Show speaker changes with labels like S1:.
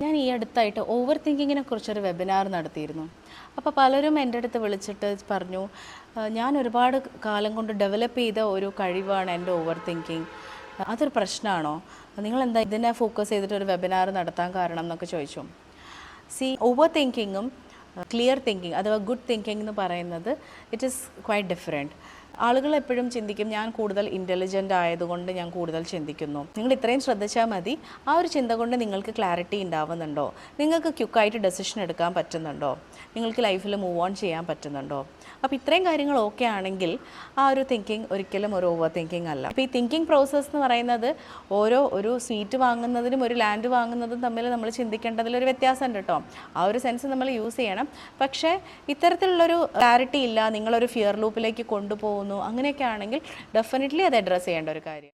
S1: ഞാൻ ഈ അടുത്തായിട്ട് ഓവർ തിങ്കിങ്ങിനെ കുറിച്ചൊരു വെബിനാർ നടത്തിയിരുന്നു. അപ്പോൾ പലരും എൻ്റെ അടുത്ത് വിളിച്ചിട്ട് പറഞ്ഞു, ഞാൻ ഒരുപാട് കാലം കൊണ്ട് ഡെവലപ്പ് ചെയ്ത ഒരു കഴിവാണ് എൻ്റെ ഓവർ തിങ്കിങ്. അതൊരു പ്രശ്നമാണോ? നിങ്ങളെന്താ ഇതിനെ ഫോക്കസ് ചെയ്തിട്ട് ഒരു വെബിനാർ നടത്താൻ കാരണം എന്നൊക്കെ ചോദിച്ചു. ഓവർ തിങ്കിങ്ങും ക്ലിയർ തിങ്കിങ് അഥവാ ഗുഡ് തിങ്കിങ് എന്ന് പറയുന്നത് ഇറ്റ് ഈസ് ക്വൈറ്റ് ഡിഫറെൻറ്റ്. ആളുകൾ എപ്പോഴും ചിന്തിക്കും, ഞാൻ കൂടുതൽ ഇൻ്റലിജൻ്റ് ആയതുകൊണ്ട് ഞാൻ കൂടുതൽ ചിന്തിക്കുന്നു. നിങ്ങൾ ഇത്രയും ശ്രദ്ധിച്ചാൽ മതി. ആ ഒരു ചിന്ത കൊണ്ട് നിങ്ങൾക്ക് ക്ലാരിറ്റി ഉണ്ടാവുന്നുണ്ടോ? നിങ്ങൾക്ക് ക്വിക്കായിട്ട് ഡെസിഷൻ എടുക്കാൻ പറ്റുന്നുണ്ടോ? നിങ്ങൾക്ക് ലൈഫിൽ മൂവ് ഓൺ ചെയ്യാൻ പറ്റുന്നുണ്ടോ? അപ്പോൾ ഇത്രയും കാര്യങ്ങൾ ഓക്കെ ആണെങ്കിൽ ആ ഒരു തിങ്കിങ് ഒരിക്കലും ഒരു ഓവർ തിങ്കിങ് അല്ല. അപ്പോൾ ഈ തിങ്കിങ് പ്രോസസ്സ് എന്ന് പറയുന്നത് ഒരു സ്വീറ്റ് വാങ്ങുന്നതിനും ഒരു ലാൻഡ് വാങ്ങുന്നതും തമ്മിൽ നമ്മൾ ചിന്തിക്കേണ്ടതിലൊരു വ്യത്യാസമുണ്ട് കേട്ടോ. ആ ഒരു സെൻസ് നമ്മൾ യൂസ് ചെയ്യണം. പക്ഷേ ഇത്തരത്തിലുള്ളൊരു ക്ലാരിറ്റി ഇല്ല, നിങ്ങളൊരു ഫിയർ ലൂപ്പിലേക്ക് കൊണ്ടുപോകുന്നു, അങ്ങനെയൊക്കെ ആണെങ്കിൽ ഡെഫിനറ്റ്ലി അത് അഡ്രസ്സ് ചെയ്യേണ്ട ഒരു കാര്യം.